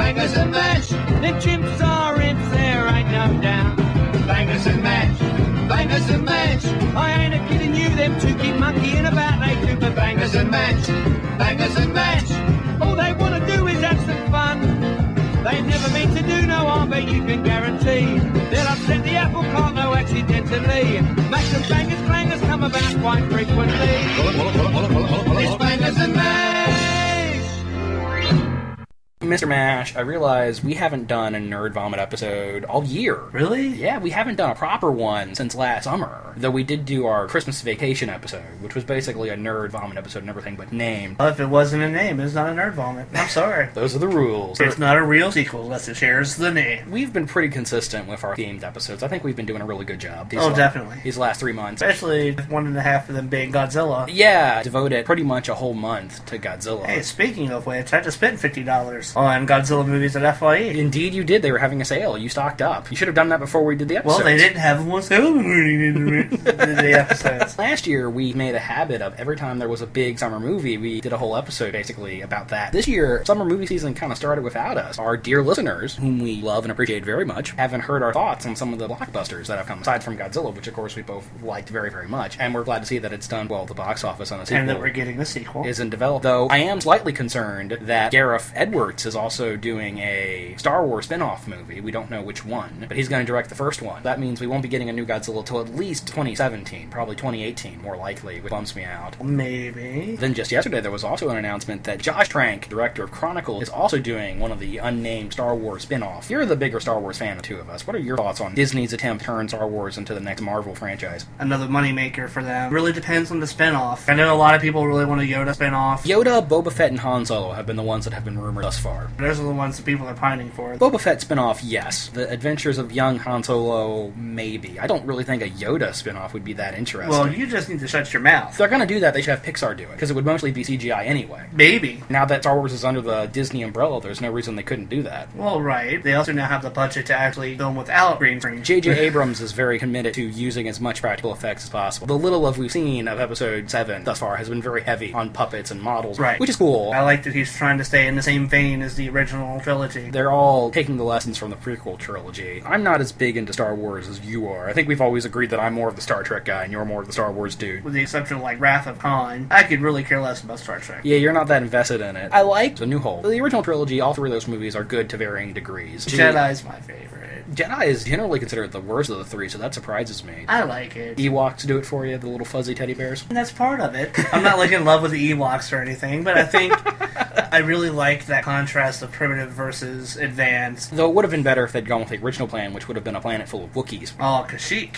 Bangers and mash. The chimps are imps, there ain't no doubt. Bangers and mash. Bangers and mash. I ain't a kidding you, them two keep monkeying about, they do the Bangers and mash. Bangers and mash. All they want to do is have some fun. They've never meant to do no harm, but you can guarantee they'll upset the apple cart, no accidentally. Mash and bangers, clangers come about quite frequently. It's bangers and mash. Mr. Mash, I realize we haven't done a Nerd Vomit episode all year. Really? Yeah, we haven't done a proper one since last summer. Though we did do our Christmas Vacation episode, which was basically a Nerd Vomit episode and everything but named. Well, if it wasn't a name, it's not a Nerd Vomit. I'm sorry. Those are the rules. It's not a real sequel unless it shares the name. We've been pretty consistent with our themed episodes. I think we've been doing a really good job. Definitely. These last 3 months. Especially 1.5 of them being Godzilla. Yeah, devoted pretty much a whole month to Godzilla. Hey, speaking of which, I just spent $50 on Godzilla movies at FYE. Indeed you did. They were having a sale. You stocked up. You should have done that before we did the episodes. Well, they didn't have one in the episodes. Last year, we made a habit of every time there was a big summer movie, we did a whole episode basically about that. This year, summer movie season kind of started without us. Our dear listeners, whom we love and appreciate very much, haven't heard our thoughts on some of the blockbusters that have come, aside from Godzilla, which of course we both liked very, very much. And we're glad to see that it's done well at the box office on a sequel. And that we're getting a sequel. Isn't developed. Though I am slightly concerned that Gareth Edwards is also doing a Star Wars spin-off movie. We don't know which one, but he's going to direct the first one. That means we won't be getting a new Godzilla till at least 2017, probably 2018, more likely, which bumps me out. Maybe. Then just yesterday, there was also an announcement that Josh Trank, director of Chronicle, is also doing one of the unnamed Star Wars spin-offs. You're the bigger Star Wars fan of the two of us. What are your thoughts on Disney's attempt to turn Star Wars into the next Marvel franchise? Another moneymaker for them. Really depends on the spin-off. I know a lot of people really want a Yoda spin-off. Yoda, Boba Fett, and Han Solo have been the ones that have been rumored thus far. Those are the ones that people are pining for. Boba Fett spin-off, yes. The Adventures of Young Han Solo, maybe. I don't really think a Yoda spin-off would be that interesting. Well, you just need to shut your mouth. If they're going to do that, they should have Pixar do it, because it would mostly be CGI anyway. Maybe. Now that Star Wars is under the Disney umbrella, there's no reason they couldn't do that. Well, right. They also now have the budget to actually film without green screen. J.J. Abrams is very committed to using as much practical effects as possible. The little of we've seen of Episode 7 thus far has been very heavy on puppets and models, right, which is cool. I like that he's trying to stay in the same vein as the original trilogy. They're all taking the lessons from the prequel trilogy. I'm not as big into Star Wars as you are. I think we've always agreed that I'm more of the Star Trek guy and you're more of the Star Wars dude. With the exception of, like, Wrath of Khan, I could really care less about Star Trek. Yeah, you're not that invested in it. I liked A New Hope. The original trilogy, all three of those movies are good to varying degrees. Jedi's my favorite. Jedi is generally considered the worst of the three, so that surprises me. I like it. Ewoks do it for you, the little fuzzy teddy bears? And that's part of it. I'm not, like, in love with the Ewoks or anything, but I think I really like that contrast of primitive versus advanced. Though it would have been better if they'd gone with the original plan, which would have been a planet full of Wookiees. Oh, Kashyyyk.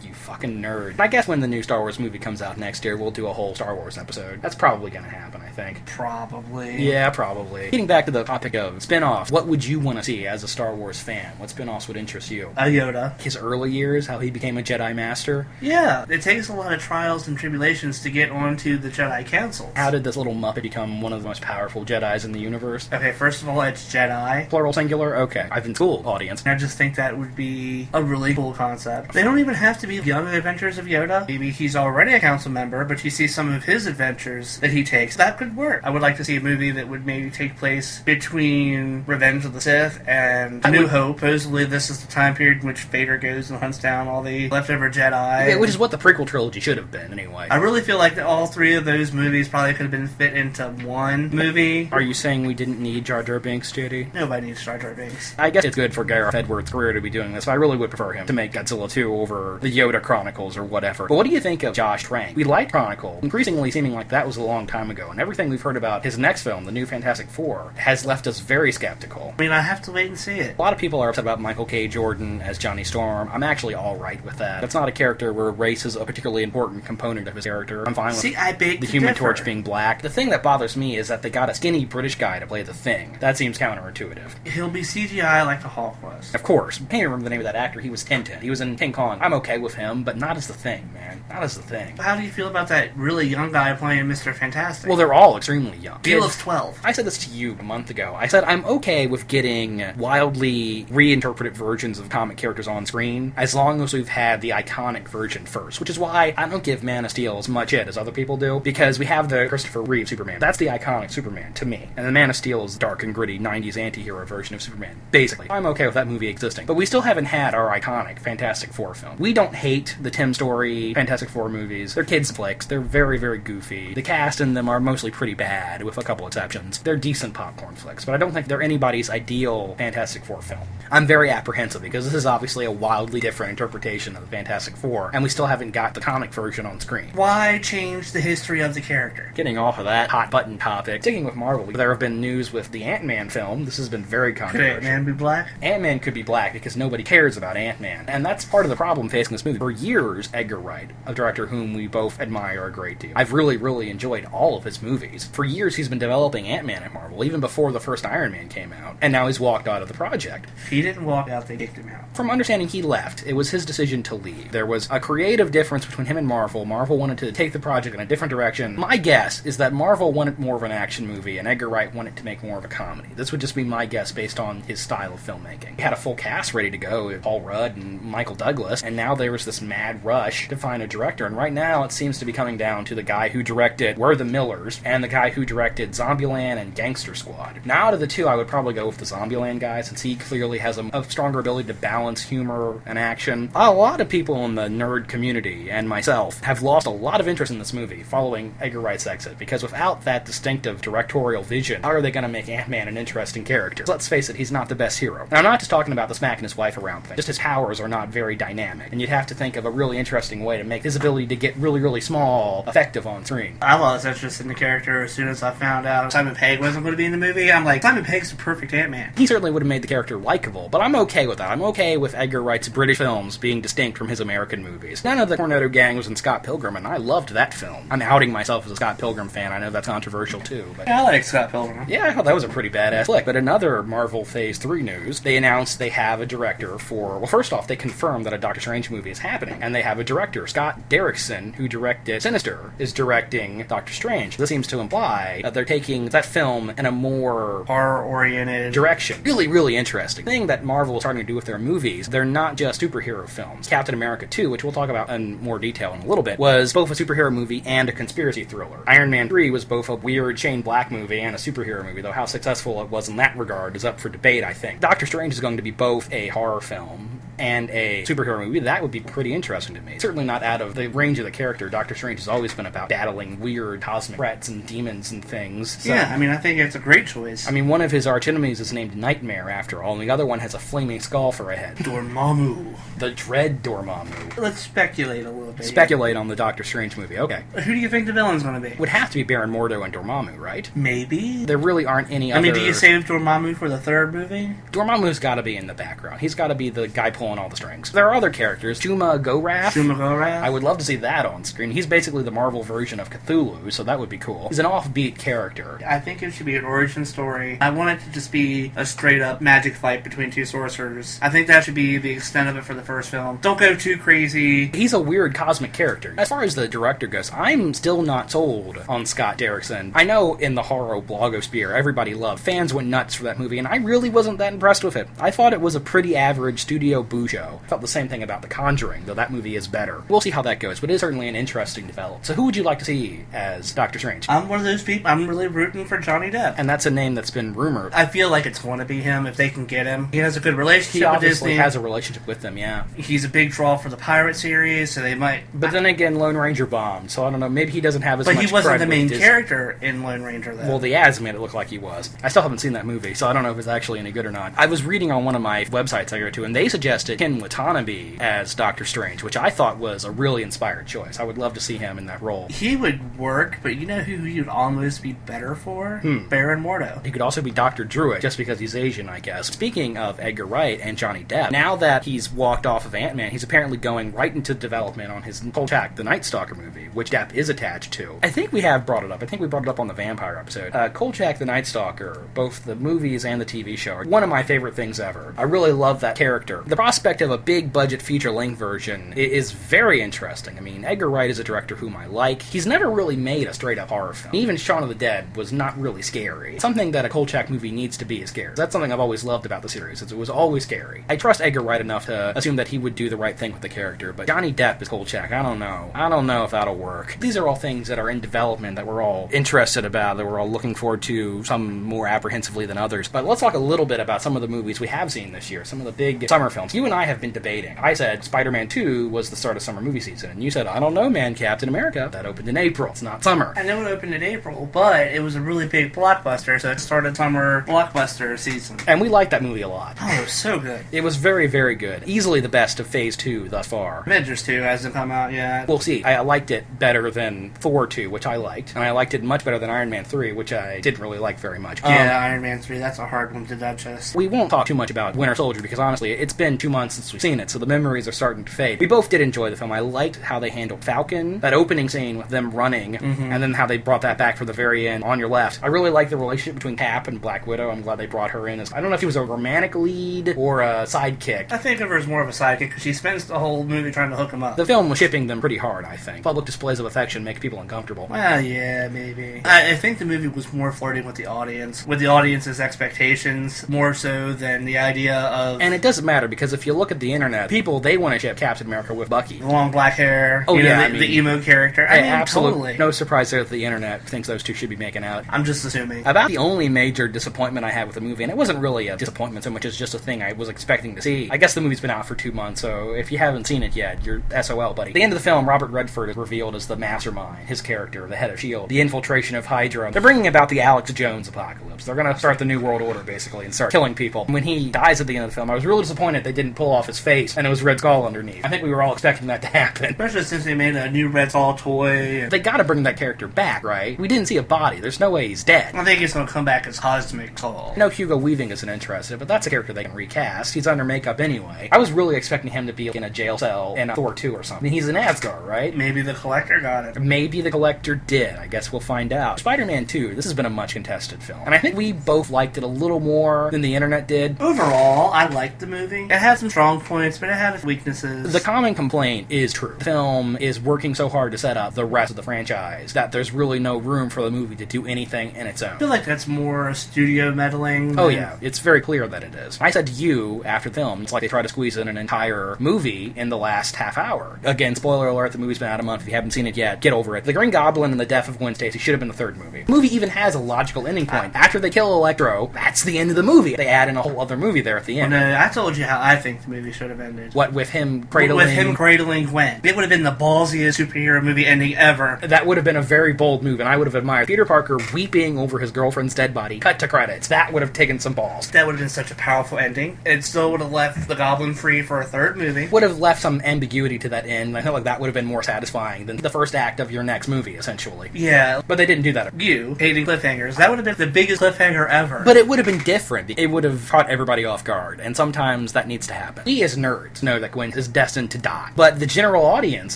You fucking nerd. I guess when the new Star Wars movie comes out next year, we'll do a whole Star Wars episode. That's probably going to happen, I think. Probably. Yeah, probably. Getting back to the topic of spin-offs, what would you want to see as a Star Wars fan? What spin-offs would interest you? A Yoda. His early years, how he became a Jedi Master? Yeah, it takes a lot of trials and tribulations to get onto the Jedi Council. How did this little Muppet become one of the most powerful Jedis in the universe? Okay, first of all, it's Jedi. Plural, singular? Okay. I've been school, audience. I just think that would be a really cool concept. They don't even have to be young adventures of Yoda. Maybe he's already a council member, but you see some of his adventures that he takes. That could work. I would like to see a movie that would maybe take place between Revenge of the Sith and New Hope. Supposedly this is the time period in which Vader goes and hunts down all the leftover Jedi. Yeah, which is what the prequel trilogy should have been, anyway. I really feel like that all three of those movies probably could have been fit into one movie. Are you saying we didn't need Jar Jar Binks, JD? Nobody needs Jar Jar Binks. I guess it's good for Gareth Edwards' career to be doing this, but I really would prefer him to make Godzilla 2 over the Yoda Chronicles or whatever. But what do you think of Josh Trank? We liked Chronicle, increasingly seeming like that was a long time ago, and everything we've heard about his next film, the new Fantastic Four, has left us very skeptical. I mean, I have to wait and see it. A lot of people are upset about Michael K. Jordan as Johnny Storm. I'm actually alright with that. It's not a character where race is a particularly important component of his character. I'm fine with the Human Torch being black. The thing that bothers me is that they got a skinny British guy to play the Thing. That seems counterintuitive. He'll be CGI like the Hulk was. Of course. I can't remember the name of that actor. He was Tintin. He was in King Kong. I'm okay with him, but not as the Thing, man. That is the thing. How do you feel about that really young guy playing Mr. Fantastic? Well, they're all extremely young. He looks 12. I said this to you a month ago. I said I'm okay with getting wildly reinterpreted versions of comic characters on screen as long as we've had the iconic version first, which is why I don't give Man of Steel as much as other people do, because we have the Christopher Reeve Superman. That's the iconic Superman to me. And the Man of Steel is dark and gritty 90s anti-hero version of Superman. Basically, I'm okay with that movie existing. But we still haven't had our iconic Fantastic Four film. We don't hate the Tim Story Fantastic Four movies. They're kids' flicks. They're very, very goofy. The cast in them are mostly pretty bad, with a couple exceptions. They're decent popcorn flicks, but I don't think they're anybody's ideal Fantastic Four film. I'm very apprehensive because this is obviously a wildly different interpretation of the Fantastic Four, and we still haven't got the comic version on screen. Why change the history of the character? Getting off of that hot button topic, sticking with Marvel, there have been news with the Ant-Man film. This has been very controversial. Could Ant-Man be black? Ant-Man could be black because nobody cares about Ant-Man, and that's part of the problem facing this movie. For years, Edgar Wright, a director whom we both admire a great deal, I've really, really enjoyed all of his movies. For years, he's been developing Ant-Man at Marvel, even before the first Iron Man came out, and now he's walked out of the project. He didn't walk out, they kicked him out. From understanding, he left. It was his decision to leave. There was a creative difference between him and Marvel. Marvel wanted to take the project in a different direction. My guess is that Marvel wanted more of an action movie, and Edgar Wright wanted to make more of a comedy. This would just be my guess based on his style of filmmaking. He had a full cast ready to go with Paul Rudd and Michael Douglas, and now there was this mad rush to find a director, and right now it seems to be coming down to the guy who directed We're the Millers and the guy who directed Zombieland and Gangster Squad. Now, out of the two, I would probably go with the Zombieland guy, since he clearly has a stronger ability to balance humor and action. A lot of people in the nerd community, and myself, have lost a lot of interest in this movie following Edgar Wright's exit, because without that distinctive directorial vision, how are they going to make Ant-Man an interesting character? Let's face it, he's not the best hero. Now, I'm not just talking about the smacking his wife around thing, just his powers are not very dynamic, and you'd have to think of a really interesting way to make his ability to get really, really small effective on screen. I lost interest in the character as soon as I found out Simon Pegg wasn't going to be in the movie. I'm like, Simon Pegg's the perfect Ant-Man. He certainly would have made the character likable, but I'm okay with that. I'm okay with Edgar Wright's British films being distinct from his American movies. None of the Cornetto Gang was in Scott Pilgrim, and I loved that film. I'm outing myself as a Scott Pilgrim fan. I know that's controversial too, but Yeah, I like Scott Pilgrim. yeah, I thought that was a pretty badass flick. But another Marvel Phase 3 news, they announced they have a director for... Well, first off, they confirmed that a Doctor Strange movie is happening, and they have a director. Scott Derekson, who directed Sinister, is directing Doctor Strange. This seems to imply that they're taking that film in a more horror-oriented direction. Really, really interesting. The thing that Marvel is starting to do with their movies, they're not just superhero films. Captain America 2, which we'll talk about in more detail in a little bit, was both a superhero movie and a conspiracy thriller. Iron Man 3 was both a weird Shane Black movie and a superhero movie, though how successful it was in that regard is up for debate, I think. Doctor Strange is going to be both a horror film and a superhero movie. That would be pretty interesting to me. Certainly not out of the range of the character. Doctor Strange has always been about battling weird cosmic threats and demons and things. So, yeah, I mean, I think it's a great choice. I mean, one of his archenemies is named Nightmare, after all, and the other one has a flaming skull for a head. Dormammu. The Dread Dormammu. Let's speculate a little bit. Speculate on the Doctor Strange movie, okay. Who do you think the villain's going to be? Would have to be Baron Mordo and Dormammu, right? Maybe. There really aren't any other... I mean, do you save Dormammu for the third movie? Dormammu's got to be in the background. He's got to be the guy pulling all the strings. There are other characters. Shuma Gorath. I would love to see that on screen. He's basically the Marvel version of Cthulhu, so that would be cool. He's an offbeat character. I think it should be an origin story. I want it to just be a straight-up magic fight between two sorcerers. I think that should be the extent of it for the first film. Don't go too crazy. He's a weird cosmic character. As far as the director goes, I'm still not sold on Scott Derrickson. I know in the horror blogosphere, everybody loved. Fans went nuts for that movie, and I really wasn't that impressed with it. I thought it was a pretty average studio boujo. Felt the same thing about The Conjuring, though that movie is better. We'll see how that goes, but it is certainly an interesting development. So who would you like to see as Doctor Strange? I'm one of those people. I'm really rooting for Johnny Depp. And that's a name that's been rumored. I feel like it's going to be him if they can get him. He has a good relationship He with obviously Disney. has a relationship with them, yeah. He's a big draw for the Pirate series, so they might... But then again, Lone Ranger bombed, so I don't know, maybe he doesn't have as much But he wasn't cred the main with Disney. character in Lone Ranger, though. Well, the ads made it look like he was. I still haven't seen that movie, so I don't know if it's actually any good or not. I was reading on one of my websites I go to, and they suggested Ken Watanabe as Doctor Strange, which I thought was a really inspired choice. I would love to see him in that role. He would work, but you know who you'd almost be better for? Baron Mordo. He could also be Dr. Druid, just because he's Asian, I guess. Speaking of Edgar Wright and Johnny Depp, now that he's walked off of Ant-Man, he's apparently going right into development on his Kolchak, the Night Stalker movie, which Depp is attached to. I think we have brought it up. I think we brought it up on the Vampire episode. Kolchak, the Night Stalker, both the movies and the TV show, are one of my favorite things ever. I really love that character. The prospect of a big budget feature-length version is very interesting. I mean, Edgar Wright is a director whom I like. He's never really made a straight-up horror film. Even Shaun of the Dead was not really scary. Something that a Kolchak movie needs to be is scary. That's something I've always loved about the series, is it was always scary. I trust Edgar Wright enough to assume that he would do the right thing with the character, but Johnny Depp is Kolchak. I don't know. I don't know if that'll work. These are all things that are in development that we're all interested about, that we're all looking forward to, some more apprehensively than others. But let's talk a little bit about some of the movies we have seen this year, some of the big summer films. You and I have been debating. I said Spider-Man 2 was the start of summer movie season, and you said, I don't know, man, Captain America. That opened in April. It's not summer. I know it opened in April, but it was a really big blockbuster, so it started summer blockbuster season. And we liked that movie a lot. Oh, it was so good. It was very, very good. Easily the best of Phase 2 thus far. Avengers 2 hasn't come out yet. We'll see. I liked it better than Thor 2, which I liked, and I liked it much better than Iron Man 3, which I didn't really like very much. Yeah, Iron Man 3, that's a hard one to digest. We won't talk too much about Winter Soldier, because honestly, it's been 2 months since we've seen it, so the memories are starting to fade. We both did enjoy the film. I liked how they handled Falcon, that opening scene with them running, and then how they brought that back for the very end on your left. I really like the relationship between Cap and Black Widow. I'm glad they brought her in as, I don't know if she was a romantic lead or a sidekick. I think of her as more of a sidekick, because she spends the whole movie trying to hook him up. The film was shipping them pretty hard, I think. Public displays of affection make people uncomfortable. Well, yeah, maybe. I think the movie was more flirting with the audience's expectations, more so than the idea of... And it doesn't matter, because if you look at the internet, people, they want to ship Captain America with Bucky. The long black hair, the emo character. I mean, totally. No surprise there that the internet thinks those two should be making out. I'm just assuming. About the only major disappointment I had with the movie, and it wasn't really a disappointment so much as just a thing I was expecting to see. I guess the movie's been out for 2 months, so if you haven't seen it yet, you're SOL, buddy. At the end of the film, Robert Redford is revealed as the mastermind, his character, the head of S.H.I.E.L.D., the infiltration of Hydra. They're bringing about the Alex Jones apocalypse. They're going to start the New World Order, basically, and start killing people. When he dies at the end of the film, I was really disappointed they didn't pull off his face, and it was Red Skull underneath. I think we were all expecting that to happen. Especially since they made a new Red Skull toy. They gotta bring that character back, right? We didn't see a body. There's no way he's dead. I think he's gonna come back as Cosmic Skull. I know Hugo Weaving isn't interested, but that's a character they can recast. He's under makeup anyway. I was really expecting him to be in a jail cell in Thor 2 or something. I mean, he's in Asgard, right? Maybe the Collector got it. Maybe the Collector did. I guess we'll find out. Spider-Man 2, this has been a much contested film. And I think we both liked it a little more than the internet did. Overall, I liked the movie. It had some strong points, but it had its weaknesses. The common complaint is true. The film is working so hard to set up the rest of the franchise that there's really no room for the movie to do anything in its own. I feel like that's more studio meddling. Oh yeah, it's very clear that it is. I said to you after the film, it's like they try to squeeze in an entire movie in the last half hour. Again, spoiler alert, the movie's been out a month. If you haven't seen it yet, get over it. The Green Goblin and the death of Gwen Stacy should have been the third movie. The movie even has a logical ending point. After they kill Electro, that's the end of the movie. They add in a whole other movie there at the end. Well, no, I told you how I think the movie should have ended. What, with him cradling... With him cradling Gwen. It would have been the ballsiest superhero movie ending ever. That would have been a very bold move, and I would have admired Peter Parker weeping over his girlfriend's dead body. Cut to credits. That would have taken some balls. That would have been such a powerful ending. It still would have left the Goblin free for a third movie. Would have left some ambiguity to that end. I feel like that would have been more satisfying than the first act of your next movie, essentially. Yeah. But they didn't do that. You hating cliffhangers. That would have been the biggest cliffhanger ever. But it would have been different. It would have caught everybody off guard, and sometimes that needs to happen. We as nerds know that Gwen is destined to die, but the general audience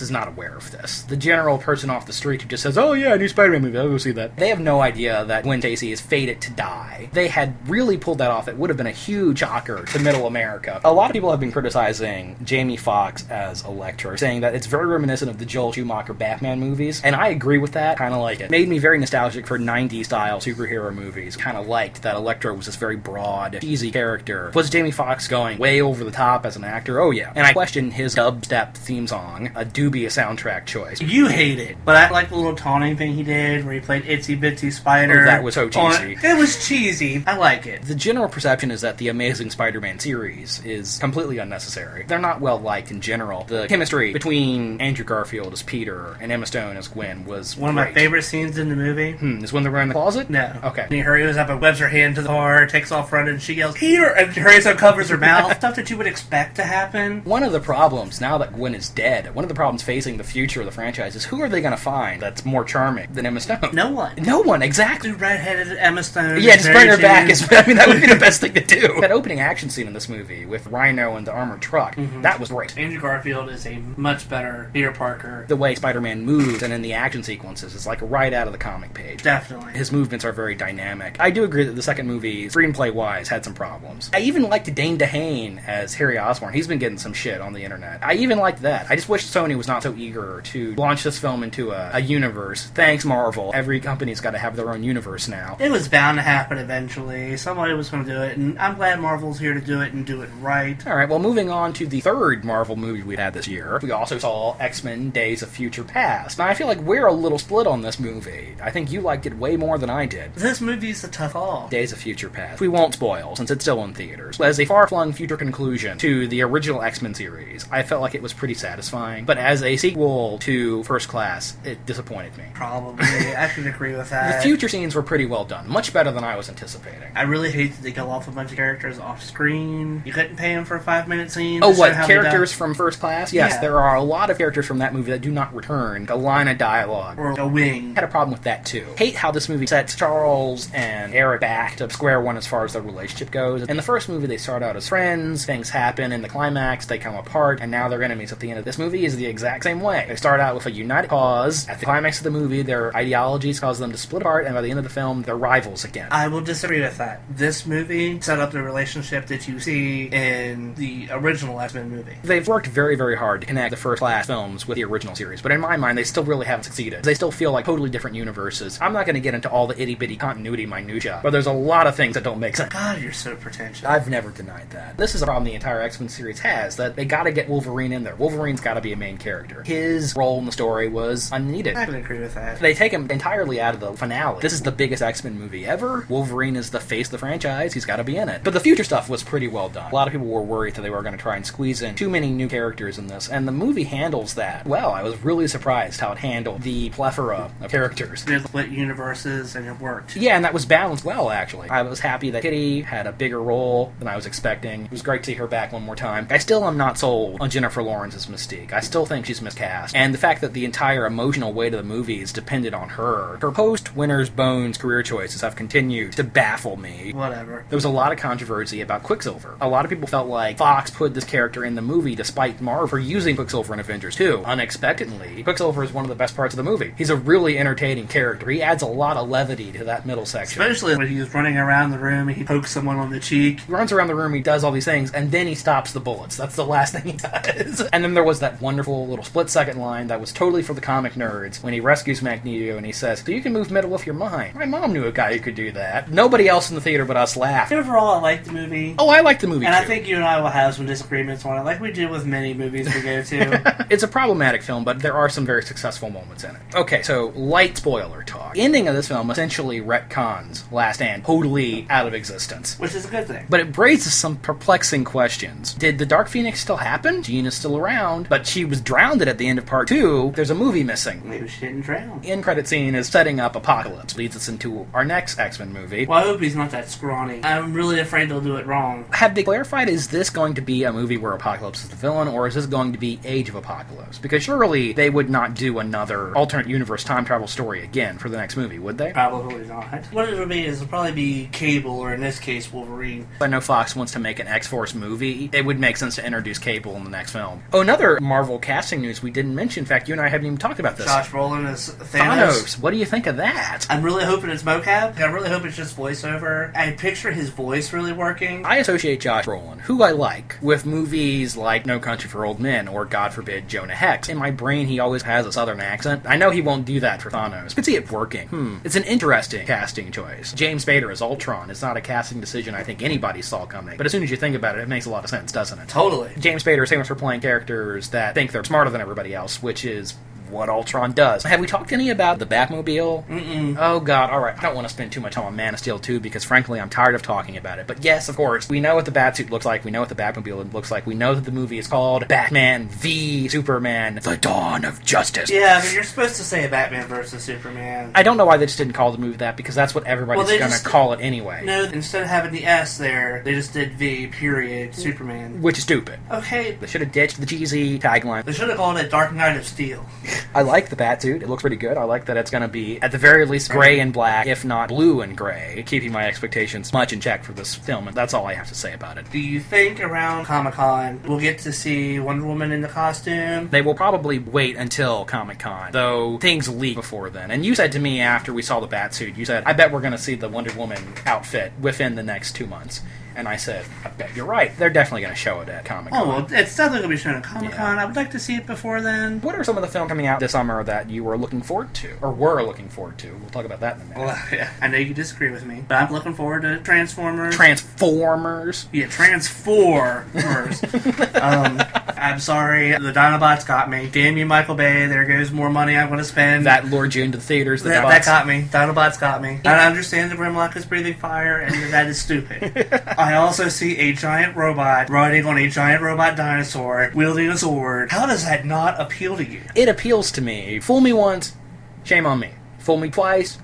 is not aware of this. The general person off the street who just says, oh yeah, new Spider-Man movie, I'll go see that. They have no idea that Gwen Stacy is fated to die. They had really pulled that off. It would have been a huge shocker to middle America. A lot of people have been criticizing Jamie Foxx as Electro, saying that it's very reminiscent of the Joel Schumacher Batman movies, and I agree with that. Kind of like it. Made me very nostalgic for 90s style superhero movies. Kind of liked that Electro was this very broad, cheesy character. Was Jamie Foxx going way over the top as an actor? Oh yeah. And I question his dubstep theme song, a dubious soundtrack choice. You hate it, but I like the little taunting thing he did where he played Itsy Bitsy Spider. Oh, that was so cheesy. It was cheesy. I like it. The general perception is that the Amazing Spider-Man series is completely unnecessary. They're not well liked in general. The chemistry between Andrew Garfield as Peter and Emma Stone as Gwen was one of my favorite scenes in the movie. Is when they're in the closet? No. Okay. And he hurries up and webs her hand to the car, takes off running, and she yells, Peter! And she hurries up, covers her mouth. Stuff that you would expect to happen. One of the problems, now that Gwen is dead, one of the problems facing the future of the franchise is who are they going to find that's more charming than Emma Stone? No one. No one, exactly. Redheaded Emma Stone. Yeah, just bring her back. I mean, that would be the best thing to do. That opening action scene in this movie with Rhino and the armored truck, that was great. Andrew Garfield is a much better Peter Parker. The way Spider-Man moves and in the action sequences is like right out of the comic page. Definitely. His movements are very dynamic. I do agree that the second movie, screenplay-wise, had some problems. I even liked Dane DeHaan as as Harry Osborn. He's been getting some shit on the internet. I even liked that. I just wish Sony was not so eager to launch this film into a universe. Thanks, Marvel. Every company's got to have their own universe now. It was bound to happen eventually. Somebody was going to do it, and I'm glad Marvel's here to do it and do it right. Alright, well, moving on to the third Marvel movie we had this year, we also saw X-Men Days of Future Past. Now, I feel like we're a little split on this movie. I think you liked it way more than I did. This movie's a tough call. Days of Future Past. We won't spoil, since it's still in theaters. As a far-flung future conclusion to the original X-Men series, I felt like it was pretty satisfying. But as a sequel to First Class, it disappointed me. Probably. I can agree with that. The future scenes were pretty well done. Much better than I was anticipating. I really hate that they kill off a bunch of characters off screen. You couldn't pay them for a 5-minute scene. Oh, what, characters from First Class? Yes, Yeah. there are a lot of characters from that movie that do not return a line of dialogue. Or a wing. I had a problem with that, too. Hate how this movie sets Charles and Eric back to square one as far as their relationship goes. In the first movie, they start out as friends, things happen, in the climax, they come apart, and now they're enemies at the end of this movie is the exact same way. They start out with a united cause. At the climax of the movie, their ideologies cause them to split apart, and by the end of the film, they're rivals again. I will disagree with that. This movie set up the relationship that you see in the original X-Men movie. They've worked very, very hard to connect the First Class films with the original series, but in my mind, they still really haven't succeeded. They still feel like totally different universes. I'm not going to get into all the itty-bitty continuity minutia, but there's a lot of things that don't make sense. God, you're so pretentious. I've never denied that. This is a problem the entire X-Men series has, that they gotta get Wolverine in there. Wolverine's gotta be a main character. His role in the story was unneeded. I can agree with that. They take him entirely out of the finale. This is the biggest X-Men movie ever. Wolverine is the face of the franchise. He's gotta be in it. But the future stuff was pretty well done. A lot of people were worried that they were going to try and squeeze in too many new characters in this, and the movie handles that well. I was really surprised how it handled the plethora of characters. They split universes, and it worked. Yeah, and that was balanced well, actually. I was happy that Kitty had a bigger role than I was expecting. It was great to see her back one more time. I still am not sold on Jennifer Lawrence's Mystique. I still think she's miscast. And the fact that the entire emotional weight of the movie is dependent on her. Her post-Winter's Bones career choices have continued to baffle me. Whatever. There was a lot of controversy about Quicksilver. A lot of people felt like Fox put this character in the movie despite Marvel for using Quicksilver in Avengers 2. Unexpectedly, Quicksilver is one of the best parts of the movie. He's a really entertaining character. He adds a lot of levity to that middle section. Especially when he's running around the room and he pokes someone on the cheek. He runs around the room, he does all these things, and then he stops the bullets. That's the last thing he does. And then there was that wonderful little split-second line that was totally for the comic nerds when he rescues Magneto and he says, "So you can move metal with your mind." My mom knew a guy who could do that. Nobody else in the theater but us laughed. Overall, I liked the movie. Oh, I liked the movie, and too. I think you and I will have some disagreements on it, like we do with many movies we go to. It's a problematic film, but there are some very successful moments in it. Okay, so light spoiler talk. The ending of this film essentially retcons Last Stand totally out of existence. Which is a good thing. But it raises some perplexing questions. Did the Dark Phoenix still happen? Jean is still around, but she was drowned at the end of part 2. There's a movie missing. Maybe she didn't drown. The end credit scene is setting up Apocalypse. Leads us into our next X-Men movie. Well, I hope he's not that scrawny. I'm really afraid they'll do it wrong. Have they clarified, is this going to be a movie where Apocalypse is the villain, or is this going to be Age of Apocalypse? Because surely they would not do another alternate universe time travel story again for the next movie, would they? Probably not. What it'll be is it'll probably be Cable, or in this case, Wolverine. I know Fox wants to make an X-Force movie. It would make sense to introduce Cable in the next film. Oh, another Marvel casting news we didn't mention. In fact, you and I haven't even talked about this. Josh Brolin is Thanos. What do you think of that? I'm really hoping it's mocap. I really hope it's just voiceover. I picture his voice really working. I associate Josh Brolin, who I like, with movies like No Country for Old Men or, God forbid, Jonah Hex. In my brain, he always has a southern accent. I know he won't do that for Thanos. I could see it working. It's an interesting casting choice. James Spader as Ultron is not a casting decision I think anybody saw coming. But as soon as you think about it, it makes a lot of sense, doesn't it? Totally. James Spader is famous for playing characters that think they're smarter than everybody else, which is what Ultron does. Have we talked any about the Batmobile? Mm-mm. Oh god, alright. I don't want to spend too much time on Man of Steel 2 because frankly I'm tired of talking about it. But yes, of course, we know what the Batsuit looks like, we know what the Batmobile looks like, we know that the movie is called Batman v Superman, The Dawn of Justice. Yeah, but you're supposed to say Batman versus Superman. I don't know why they just didn't call the movie that, because that's what everybody's going to call it anyway. No, instead of having the S there, they just did V, period, Superman. Which is stupid. Okay. They should have ditched the cheesy tagline. They should have called it Dark Knight of Steel. I like the Batsuit. It looks pretty good. I like that it's going to be, at the very least, gray and black, if not blue and gray, keeping my expectations much in check for this film, and that's all I have to say about it. Do you think around Comic-Con we'll get to see Wonder Woman in the costume? They will probably wait until Comic-Con, though things leak before then. And you said to me after we saw the Batsuit, you said, I bet we're going to see the Wonder Woman outfit within the next 2 months. And I said, I bet you're right. They're definitely going to show it at Comic-Con. Oh, well, it's definitely going to be shown at Comic-Con. I would like to see it before then. What are some of the films coming out this summer that you were looking forward to? Or were looking forward to? We'll talk about that in a minute. Well, yeah, I know you disagree with me, but I'm looking forward to Transformers. Transformers? Yeah, Transformers. I'm sorry, the Dinobots got me. Damn you, Michael Bay. There goes more money I'm going to spend. That lured you into the theaters. That got me. Dinobots got me. I understand the Grimlock is breathing fire, and that is stupid. I also see a giant robot riding on a giant robot dinosaur, wielding a sword. How does that not appeal to you? It appeals to me. Fool me once, shame on me. Fool me twice,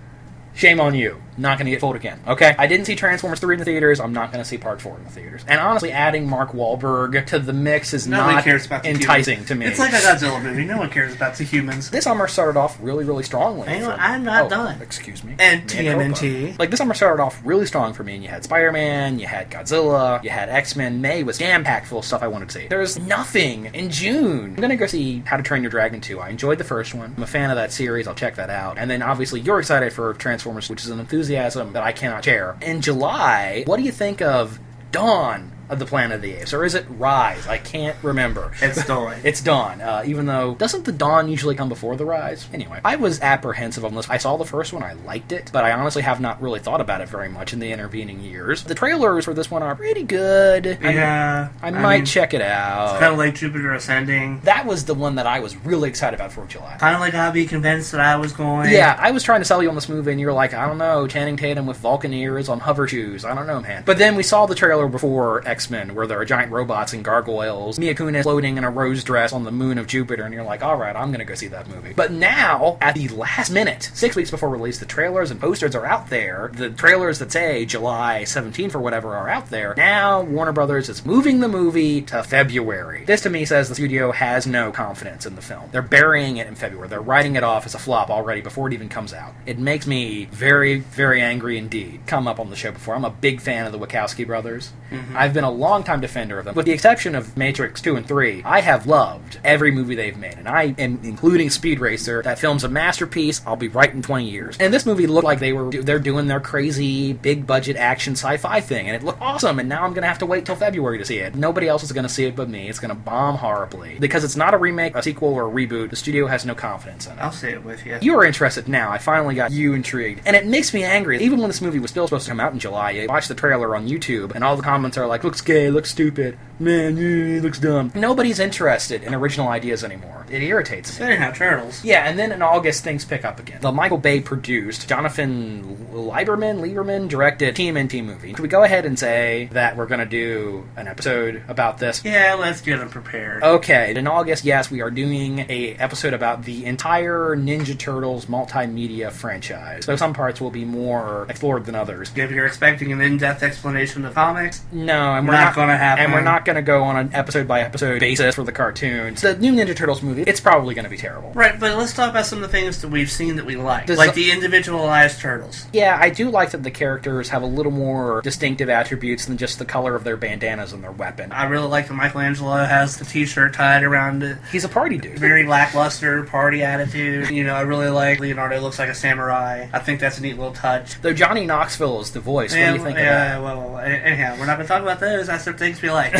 shame on you. Not going to get fooled again. Okay? I didn't see Transformers 3 in the theaters. I'm not going to see Part 4 in the theaters. And honestly, adding Mark Wahlberg to the mix is not enticing to me. It's like a Godzilla movie. No one cares about the humans. This summer started off really, really strongly. Hang on, I'm not done. Excuse me. And TMNT. Like, this summer started off really strong for me, and you had Spider-Man, you had Godzilla, you had X-Men. May was jam-packed full of stuff I wanted to see. There was nothing in June. I'm going to go see How to Train Your Dragon 2. I enjoyed the first one. I'm a fan of that series. I'll check that out. And then, obviously, you're excited for Transformers, which is an enthusiasm that I cannot share. In July, what do you think of Dawn of the Planet of the Apes? Or is it Rise? I can't remember. It's Dawn. It's Dawn. Even though, doesn't the Dawn usually come before the Rise? Anyway, I was apprehensive on this. I saw the first one, I liked it, but I honestly have not really thought about it very much in the intervening years. The trailers for this one are pretty good. Yeah. I might check it out. It's kind of like Jupiter Ascending. That was the one that I was really excited about for July. Kind of like I'll be convinced that I was going. Yeah, I was trying to sell you on this movie, and you were like, I don't know, Channing Tatum with Vulcan ears on hover shoes. I don't know, man. But then we saw the trailer before X-Men, where there are giant robots and gargoyles, Mia Kunis floating in a rose dress on the moon of Jupiter, and you're like, alright, I'm gonna go see that movie. But now, at the last minute, 6 weeks before release, the trailers and posters are out there. The trailers that say July 17th or whatever are out there. Now, Warner Brothers is moving the movie to February. This, to me, says the studio has no confidence in the film. They're burying it in February. They're writing it off as a flop already before it even comes out. It makes me very, very angry indeed. Come up on the show before. I'm a big fan of the Wachowski brothers. Mm-hmm. I've been a long-time defender of them. With the exception of Matrix 2 and 3, I have loved every movie they've made, and I am including Speed Racer. That film's a masterpiece. I'll be right in 20 years. And this movie looked like they're doing their crazy, big-budget action sci-fi thing, and it looked awesome, and now I'm going to have to wait till February to see it. Nobody else is going to see it but me. It's going to bomb horribly. Because it's not a remake, a sequel, or a reboot, the studio has no confidence in it. I'll see it with you. You are interested now. I finally got you intrigued. And it makes me angry. Even when this movie was still supposed to come out in July, you watch the trailer on YouTube, and all the comments are like, looks gay, looks stupid, man, it looks dumb. Nobody's interested in original ideas anymore. It irritates me. They didn't have turtles. Yeah, and then in August, things pick up again. The Michael Bay produced, Jonathan Lieberman directed TMNT movie. Could we go ahead and say that we're going to do an episode about this? Yeah, let's get them prepared. Okay, in August, yes, we are doing a episode about the entire Ninja Turtles multimedia franchise. So some parts will be more explored than others. If you're expecting an in-depth explanation of comics, no, and we're not going to happen. And we're not going to go on an episode-by-episode basis for the cartoons. The new Ninja Turtles movie, it's probably going to be terrible. Right, but let's talk about some of the things that we've seen that we like. Like the individualized turtles. Yeah, I do like that the characters have a little more distinctive attributes than just the color of their bandanas and their weapon. I really like that Michelangelo has the t-shirt tied around it. He's a party dude. Very lackluster party attitude. You know, I really like Leonardo looks like a samurai. I think that's a neat little touch. Though Johnny Knoxville is the voice. What do you think of that? Well, anyhow, we're not going to talk about those. That's the things we like.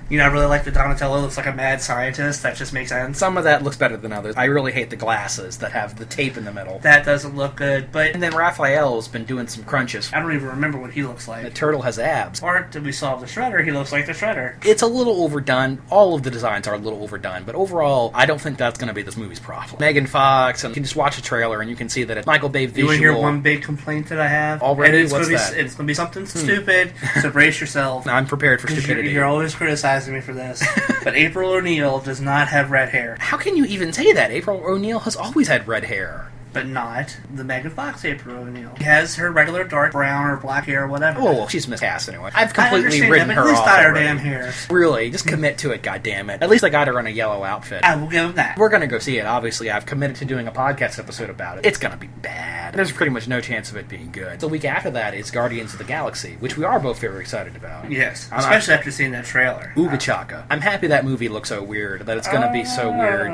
You know, I really like that Donatello looks like a mad scientist. That just makes sense. Some of that looks better than others. I really hate the glasses that have the tape in the middle. That doesn't look good, but... And then Raphael's been doing some crunches. I don't even remember what he looks like. The turtle has abs. Or did we solve the Shredder? He looks like the Shredder. It's a little overdone. All of the designs are a little overdone, but overall, I don't think that's going to be this movie's problem. Megan Fox, and you can just watch a trailer and you can see that it's Michael Bay visual. You want to hear one big complaint that I have? Already? What's that? It's going to be something stupid, so brace yourself. I'm prepared for stupidity. You're always criticizing me for this. But April O'Neil does not have red hair. How can you even say that? April O'Neil has always had red hair. But not the Megan Fox April O'Neil. She has her regular dark brown or black hair or whatever. Oh, well, she's miscast anyway. I've completely written her off. At least dye her damn hair. Really, just commit to it, goddammit. At least I got her in a yellow outfit. I will give him that. We're gonna go see it, obviously. I've committed to doing a podcast episode about it. It's gonna be bad. There's pretty much no chance of it being good. The week after that is Guardians of the Galaxy, which we are both very excited about. Yes, especially after seeing that trailer. Ooga chaka. I'm happy that movie looks so weird, that it's gonna be so weird.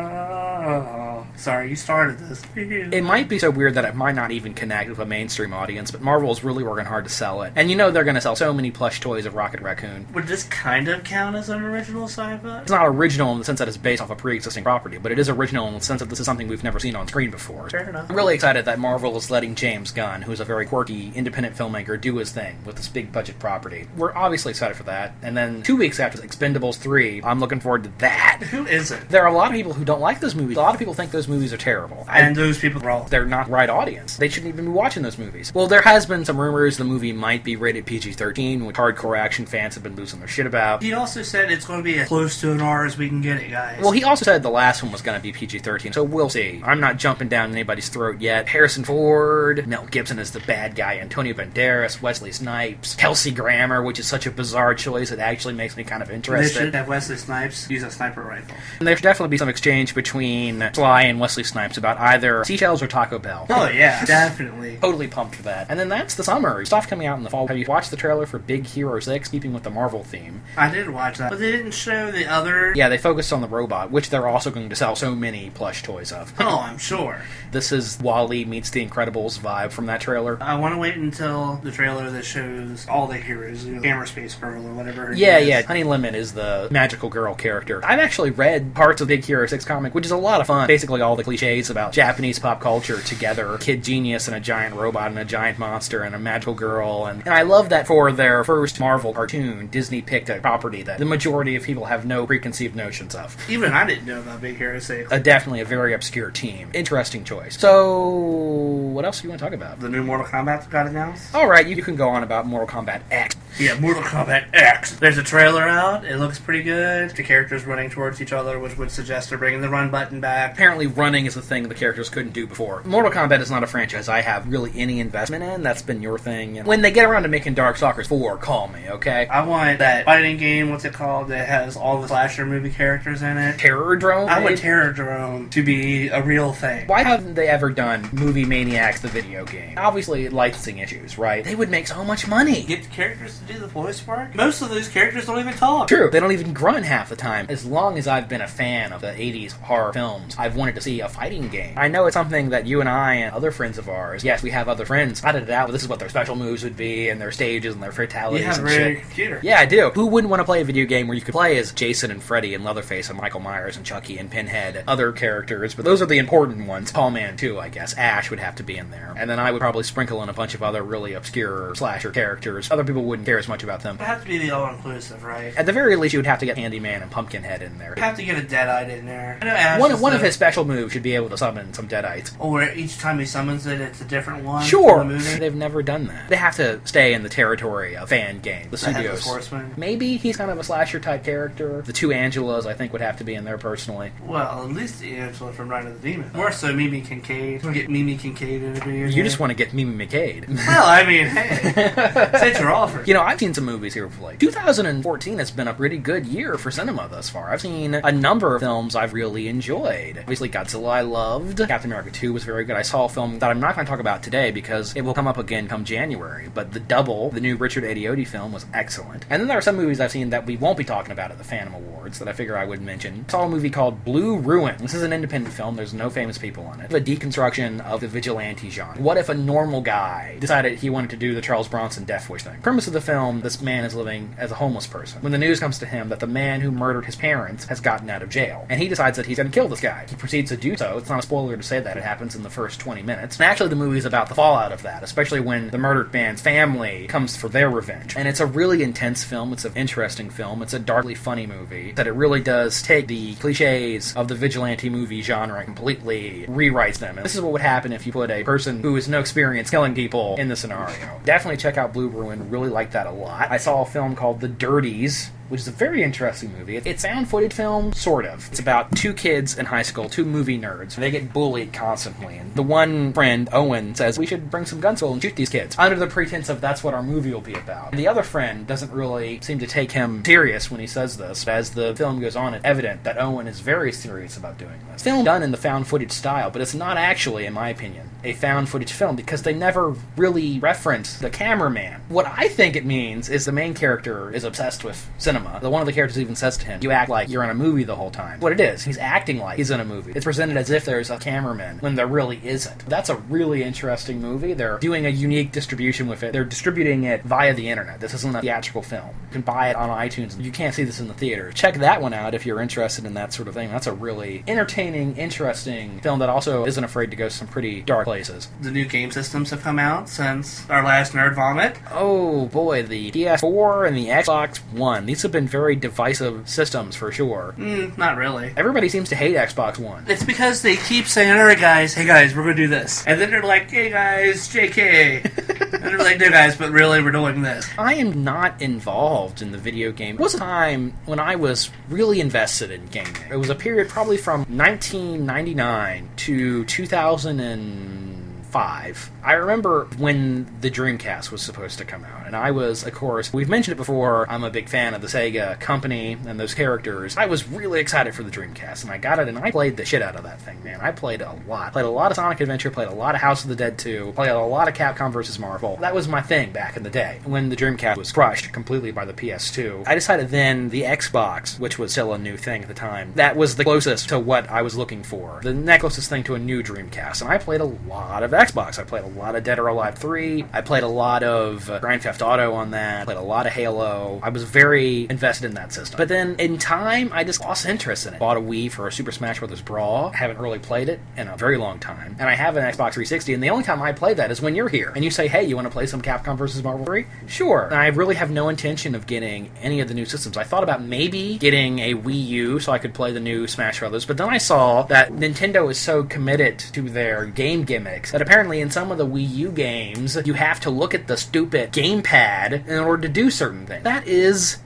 Sorry, you started this. It might be so weird that it might not even connect with a mainstream audience, but Marvel is really working hard to sell it. And you know they're going to sell so many plush toys of Rocket Raccoon. Would this kind of count as an original sci-fi? It's not original in the sense that it's based off a pre-existing property, but it is original in the sense that this is something we've never seen on screen before. Fair enough. I'm really excited that Marvel is letting James Gunn, who's a very quirky, independent filmmaker, do his thing with this big budget property. We're obviously excited for that. And then 2 weeks after Expendables 3, I'm looking forward to that. Who isn't? There are a lot of people who don't like those movies. A lot of people think those movies are terrible. And those people are all... They're not the right audience. They shouldn't even be watching those movies. Well, there has been some rumors the movie might be rated PG-13, which hardcore action fans have been losing their shit about. He also said it's going to be as close to an R as we can get it, guys. Well, he also said the last one was going to be PG-13, so we'll see. I'm not jumping down anybody's throat yet. Harrison Ford, Mel Gibson is the bad guy, Antonio Banderas, Wesley Snipes, Kelsey Grammer, which is such a bizarre choice it actually makes me kind of They interested. should have Wesley Snipes use a sniper rifle. And there should definitely be some exchange between Sly and Wesley Snipes about either seashells or Taco Bell. Oh, yeah, definitely. Totally pumped for that. And then that's the summer. Stuff coming out in the fall. Have you watched the trailer for Big Hero 6, keeping with the Marvel theme? I did watch that. But they didn't show the other... Yeah, they focused on the robot, which they're also going to sell so many plush toys of. Oh, I'm sure. This is Wall-E meets The Incredibles vibe from that trailer. I want to wait until the trailer that shows all the heroes, Hammer Space Girl or whatever. Yeah. Honey Lemon is the magical girl character. I've actually read parts of Big Hero 6 comic, which is a lot of fun. Basically all the cliches about Japanese pop culture together. Kid genius and a giant robot and a giant monster and a magical girl. And I love that for their first Marvel cartoon, Disney picked a property that the majority of people have no preconceived notions of. Even I didn't know about Big Hero 6. Definitely a very obscure team. Interesting choice. So, what else do you want to talk about? The new Mortal Kombat got announced? Alright, you can go on about Mortal Kombat X. Yeah, Mortal Kombat X. There's a trailer out. It looks pretty good. The characters running towards each other, which would suggest they're bringing the run button back. Apparently running is a thing the characters couldn't do before. Mortal Kombat is not a franchise I have really any investment in. That's been your thing. And when they get around to making Darkstalkers 4, call me, okay? I want that fighting game, what's it called, that has all the slasher movie characters in it. Terror Drone? I want Terror Drone to be a real thing. Why haven't they ever done Movie Maniacs, the video game? Obviously, licensing issues, right? They would make so much money. Get the characters to do the voice work? Most of those characters don't even talk. True. They don't even grunt half the time. As long as I've been a fan of the 80s horror films, I've wanted to see a fighting game. I know it's something that you and I and other friends of ours, yes, we have other friends, I did it out, but this is what their special moves would be, and their stages and their fatalities You have and a shit. computer. Yeah, I do. Who wouldn't want to play a video game where you could play as Jason and Freddy and Leatherface and Michael Myers and Chucky and Pinhead, other characters, but those are the important ones. Tall Man too, I guess. Ash would have to be in there. And then I would probably sprinkle in a bunch of other really obscure slasher characters. Other people wouldn't care as much about them. It would have to be the all-inclusive, right? At the very least, you would have to get Handyman and Pumpkinhead in there. You have to get a Deadite in there. I know Ash One is of his special moves should be able to summon some Deadites. Or each time he summons it, it's a different one. Sure, in the movie. they've never done that. They have to stay in the territory of fan game. The The Headless studios. Horseman. Maybe he's kind of a slasher type character. The two Angelas, I think, would have to be in there personally. Well, at least the Angela from Night of the Demon. More so Mimi Kincaid. We'll get Mimi Kincaid in a video You game. just want to get Mimi McCade. Well, I mean, hey. Since you're offered. You know, I've seen some movies here of late. 2014 has been a pretty good year for cinema thus far. I've seen a number of films I've really enjoyed. Obviously, Godzilla I loved. Captain America 2 was very good. I saw a film that I'm not going to talk about today because it will come up again come January. But The Double, the new Richard Ayoade film, was excellent. And then there are some movies I've seen that we won't be talking about at the Phantom Awards that I figure I would mention. I saw a movie called Blue Ruin. This is an independent film. There's no famous people on it. A deconstruction of the vigilante genre. What if a normal guy decided he wanted to do the Charles Bronson Death Wish thing? Premise of the film, this man is living as a homeless person. When the news comes to him that the man who murdered his parents has gotten out of jail. And he decides that he's going to kill this guy. He proceeds to do so. It's not a spoiler to say that. It happens in the first 20 minutes. And actually the movie is about the fallout of that, especially when the murdered man's family comes for their revenge. And it's a really intense film. It's an interesting film. It's a darkly funny movie that it really does take the cliches of the vigilante movie genre and completely rewrites them. And this is what would happen if you put a person who has no experience killing people in the scenario. Definitely check out Blue Ruin. Really like that a lot. I saw a film called The Dirties, which is a very interesting movie. It's a found footage film, sort of. It's about two kids in high school, two movie nerds. They get bullied constantly. And the one friend, Owen, says, we should bring some guns and shoot these kids, under the pretense of that's what our movie will be about. And the other friend doesn't really seem to take him serious when he says this. As the film goes on, it's evident that Owen is very serious about doing this. Film done in the found footage style, but it's not actually, in my opinion, a found footage film because they never really reference the cameraman. What I think it means is the main character is obsessed with cinema cinema. One of the characters even says to him, you act like you're in a movie the whole time. What it is, he's acting like he's in a movie. It's presented as if there's a cameraman when there really isn't. That's a really interesting movie. They're doing a unique distribution with it. They're distributing it via the internet. This isn't a theatrical film. You can buy it on iTunes. You can't see this in the theater. Check that one out if you're interested in that sort of thing. That's a really entertaining, interesting film that also isn't afraid to go some pretty dark places. The new game systems have come out since our last Nerd Vomit. Oh boy, the PS4 and the Xbox One. These have been very divisive systems for sure. Not really. Everybody seems to hate Xbox One. It's because they keep saying, alright guys, hey guys, we're gonna do this. And then they're like, hey guys, JK. And they're like, no guys, but really we're doing this. I am not involved in the video game. It was a time when I was really invested in gaming. It was a period probably from 1999 to 2005. I remember when the Dreamcast was supposed to come out, and I was, of course, we've mentioned it before, I'm a big fan of the Sega company and those characters. I was really excited for the Dreamcast, and I got it, and I played the shit out of that thing, man. I played a lot. Played a lot of Sonic Adventure, played a lot of House of the Dead 2, played a lot of Capcom vs. Marvel. That was my thing back in the day, when the Dreamcast was crushed completely by the PS2. I decided then the Xbox, which was still a new thing at the time, that was the closest to what I was looking for. The closest thing to a new Dreamcast, and I played a lot of Xbox. I played a lot of Dead or Alive 3. I played a lot of Grand Theft Auto on that. Played a lot of Halo. I was very invested in that system. But then, in time, I just lost interest in it. Bought a Wii for a Super Smash Bros. Brawl. I haven't really played it in a very long time. And I have an Xbox 360, and the only time I play that is when you're here. And you say, hey, you want to play some Capcom vs. Marvel 3? Sure. And I really have no intention of getting any of the new systems. I thought about maybe getting a Wii U so I could play the new Smash Bros. But then I saw that Nintendo is so committed to their game gimmicks that apparently in some of the Wii U games, you have to look at the stupid gamepad in order to do certain things. That is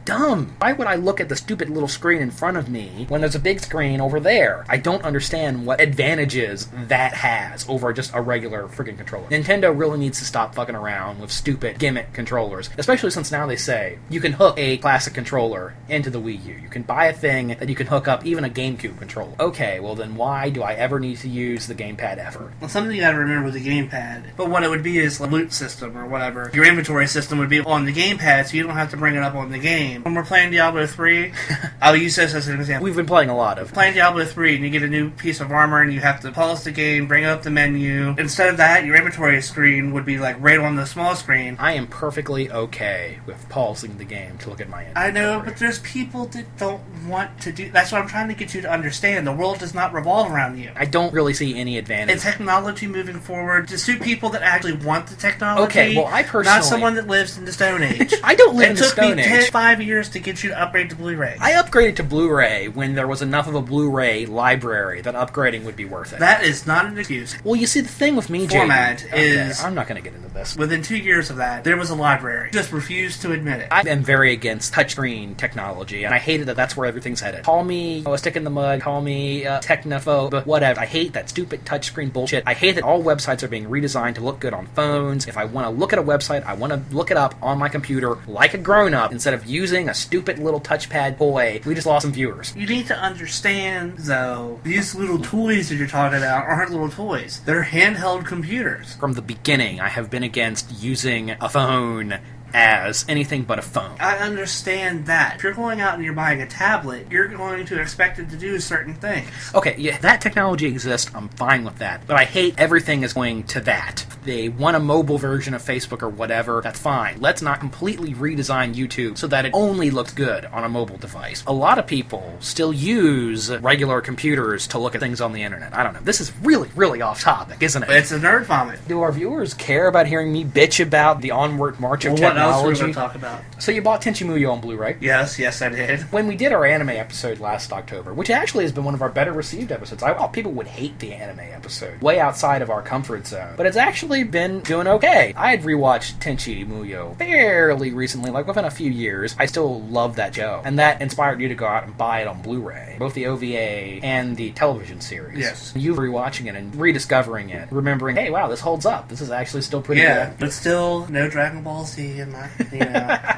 dumb. Why would I look at the stupid little screen in front of me when there's a big screen over there? I don't understand what advantages that has over just a regular freaking controller. Nintendo really needs to stop fucking around with stupid gimmick controllers, especially since now they say you can hook a classic controller into the Wii U. You can buy a thing that you can hook up even a GameCube controller. Okay, well then why do I ever need to use the gamepad ever? Well, something you gotta remember with the gamepad, but what it would be is a loot system or whatever. Your inventory system would be on the gamepad, so you don't have to bring it up on the game. When we're playing Diablo 3, I'll use this as an example. We've been playing a lot of. Playing Diablo 3 and you get a new piece of armor and you have to pause the game, bring up the menu. Instead of that, your inventory screen would be like right on the small screen. I am perfectly okay with pausing the game to look at my inventory. I know, but there's people that don't want to do. That's what I'm trying to get you to understand. The world does not revolve around you. I don't really see any advantage. It's technology moving forward to suit people that actually want the technology. Okay, well, I personally... Not someone that lives in the Stone Age. I don't live in the Stone Age. It took me 5 years to get you to upgrade to Blu-ray. I upgraded to Blu-ray when there was enough of a Blu-ray library that upgrading would be worth it. That is not an excuse. Well, you see, the thing with me, Format JD, is... Okay, I'm not going to get into this. Within 2 years of that, there was a library. Just refused to admit it. I am very against touchscreen technology, and I hated that that's where everything's headed. Call me a stick in the mud, call me technophobe, whatever. I hate that stupid touchscreen bullshit. I hate that all websites are being redesigned to look good on phones. If I want to look at a website, I want to look it up on my computer like a grown-up instead of using a stupid little touchpad toy. We just lost some viewers. You need to understand, though, these little toys that you're talking about aren't little toys. They're handheld computers. From the beginning, I have been against using a phone as anything but a phone. I understand that. If you're going out and you're buying a tablet, you're going to expect it to do certain things. Okay, yeah, that technology exists, I'm fine with that. But I hate everything is going to that. They want a mobile version of Facebook or whatever, that's fine. Let's not completely redesign YouTube so that it only looks good on a mobile device. A lot of people still use regular computers to look at things on the internet. I don't know. This is really, really off topic, isn't it? It's a nerd vomit. Do our viewers care about hearing me bitch about the onward march of technology? What else are we going to talk about? So you bought Tenchi Muyo on Blu-ray? Yes, I did. When we did our anime episode last October, which actually has been one of our better received episodes, I thought people would hate the anime episode, way outside of our comfort zone. But it's actually been doing okay. I had rewatched Tenchi Muyo fairly recently, like within a few years. I still love that show. And that inspired you to go out and buy it on Blu-ray. Both the OVA and the television series. Yes. You rewatching it and rediscovering it, remembering, hey, wow, this holds up. This is actually still pretty good. But still, no Dragon Ball Z in my,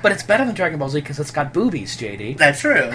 But it's better than Dragon Ball Z because it's got boobies, JD. That's true.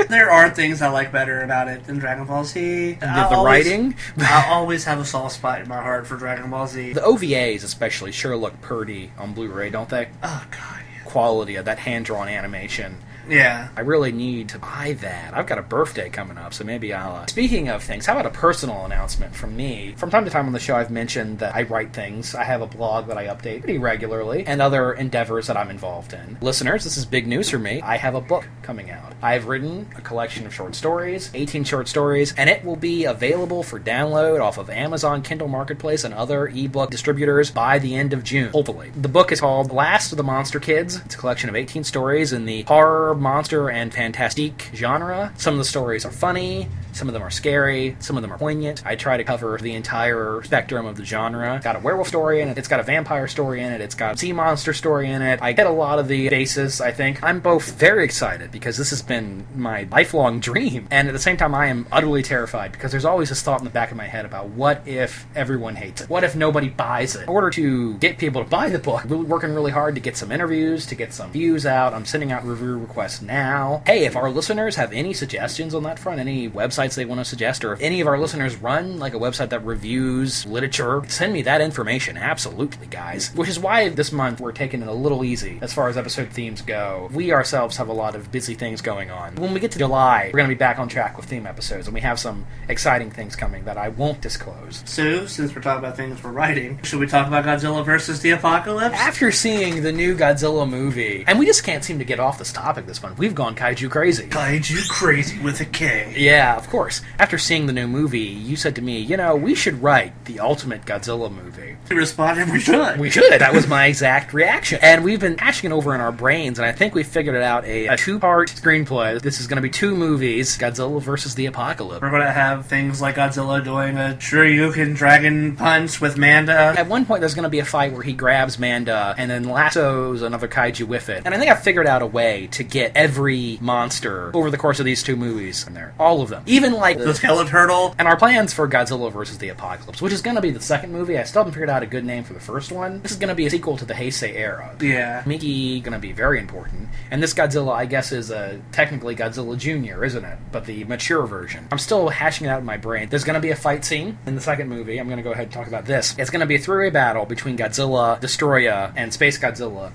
There are things I like better about it than Dragon Ball Z. The writing? I'll always have a soft spot in my heart for Dragon Ball Z. The OVAs especially sure look pretty on Blu-ray, don't they? Oh, God, yeah. Quality of that hand-drawn animation. Yeah. I really need to buy that. I've got a birthday coming up, so maybe I'll... Speaking of things, how about a personal announcement from me? From time to time on the show, I've mentioned that I write things. I have a blog that I update pretty regularly, and other endeavors that I'm involved in. Listeners, this is big news for me. I have a book coming out. I've written a collection of short stories, 18 short stories, and it will be available for download off of Amazon Kindle Marketplace and other ebook distributors by the end of June, hopefully. The book is called Last of the Monster Kids. It's a collection of 18 stories in the horror, monster, and fantastique genre. Some of the stories are funny, some of them are scary, some of them are poignant. I try to cover the entire spectrum of the genre. It's got a werewolf story in it, it's got a vampire story in it, it's got a sea monster story in it. I get a lot of the bases, I think. I'm both very excited because this has been my lifelong dream, and at the same time I am utterly terrified because there's always this thought in the back of my head about what if everyone hates it? What if nobody buys it? In order to get people to buy the book, we're working really hard to get some interviews, to get some views out. I'm sending out review requests now. Hey, if our listeners have any suggestions on that front, any websites they want to suggest, or if any of our listeners run like a website that reviews literature, send me that information. Absolutely, guys. Which is why this month we're taking it a little easy as far as episode themes go. We ourselves have a lot of busy things going on. When we get to July, we're going to be back on track with theme episodes, and we have some exciting things coming that I won't disclose. So, since we're talking about things we're writing, should we talk about Godzilla versus the Apocalypse? After seeing the new Godzilla movie, and we just can't seem to get off this topic this month, we've gone kaiju crazy. Kaiju crazy with a K. Yeah, of course. After seeing the new movie, you said to me, we should write the ultimate Godzilla movie. We responded, we should. We should. That was my exact reaction. And we've been hashing it over in our brains, and I think we figured it out, a two-part screenplay. This is going to be 2 movies, Godzilla versus the Apocalypse. We're going to have things like Godzilla doing a Shoryuken dragon punch with Manda. At one point, there's going to be a fight where he grabs Manda and then lassos another kaiju with it. And I think I've figured out a way to get every monster over the course of these 2 movies in there. All of them. Even like the Skeleturtle. And our plans for Godzilla versus the Apocalypse, which is going to be the second movie. I still haven't figured out a good name for the first one. This is going to be a sequel to the Heisei era. Yeah. Miki going to be very important. And this Godzilla, I guess, is technically Godzilla Jr., isn't it? But the mature version. I'm still hashing it out in my brain. There's going to be a fight scene in the second movie. I'm going to go ahead and talk about this. It's going to be a 3-way battle between Godzilla, Destroya, and Space Godzilla.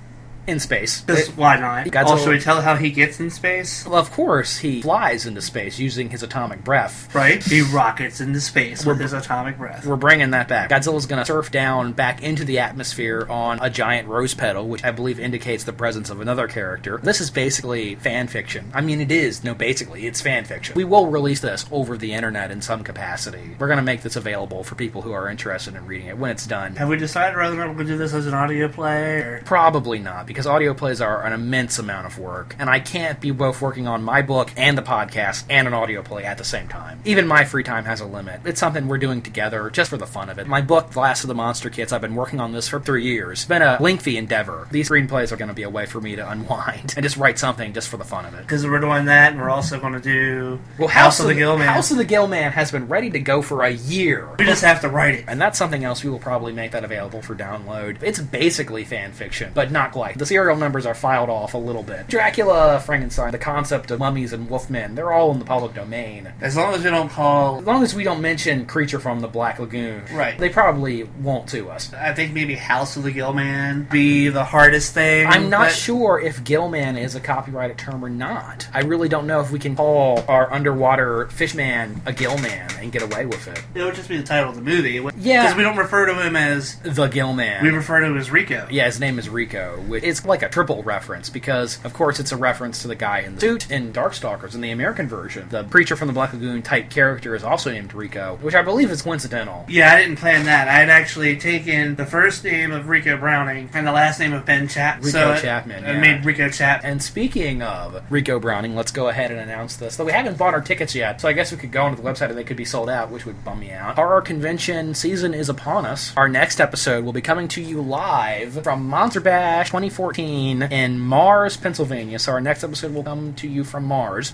In space. Why not? Godzilla, also, we tell how he gets in space? Well, of course, he flies into space using his atomic breath. Right? He rockets into space with his atomic breath. We're bringing that back. Godzilla's going to surf down back into the atmosphere on a giant rose petal, which I believe indicates the presence of another character. This is basically fan fiction. I mean, it is. No, basically, it's fan fiction. We will release this over the internet in some capacity. We're going to make this available for people who are interested in reading it when it's done. Have we decided whether or not we're going to do this as an audio play? Or? Probably not, because audio plays are an immense amount of work, and I can't be both working on my book and the podcast and an audio play at the same time. Even my free time has a limit. It's something we're doing together just for the fun of it. My book, The Last of the Monster Kids, I've been working on this for 3 years. It's been a lengthy endeavor. These screenplays are going to be a way for me to unwind and just write something just for the fun of it. Because we're doing that, and we're also going to do House of the Gill Man. House of the Gill Man has been ready to go for a year. We just have to write it. And that's something else we will probably make that available for download. It's basically fan fiction, but not quite. The serial numbers are filed off a little bit. Dracula, Frankenstein, the concept of mummies and wolfmen, they're all in the public domain. As long as we don't mention Creature from the Black Lagoon, right, they probably won't sue us. I think maybe House of the Gill Man be the hardest thing. I'm not sure if Gillman is a copyrighted term or not. I really don't know if we can call our underwater fishman a Gillman and get away with it. It would just be the title of the movie. Yeah. Because we don't refer to him as the Gillman. We refer to him as Rico. Yeah, his name is Rico. It's like a triple reference because, of course, it's a reference to the guy in the suit in Darkstalkers in the American version. The Creature from the Black Lagoon type character is also named Rico, which I believe is coincidental. Yeah, I didn't plan that. I had actually taken the first name of Rico Browning and the last name of Ben Chapman. Chapman, yeah. I made Rico Chapman. And speaking of Rico Browning, let's go ahead and announce this. Though we haven't bought our tickets yet, so I guess we could go onto the website and they could be sold out, which would bum me out. Horror convention season is upon us. Our next episode will be coming to you live from Monster Bash 2014 in Mars, Pennsylvania. So our next episode will come to you from Mars.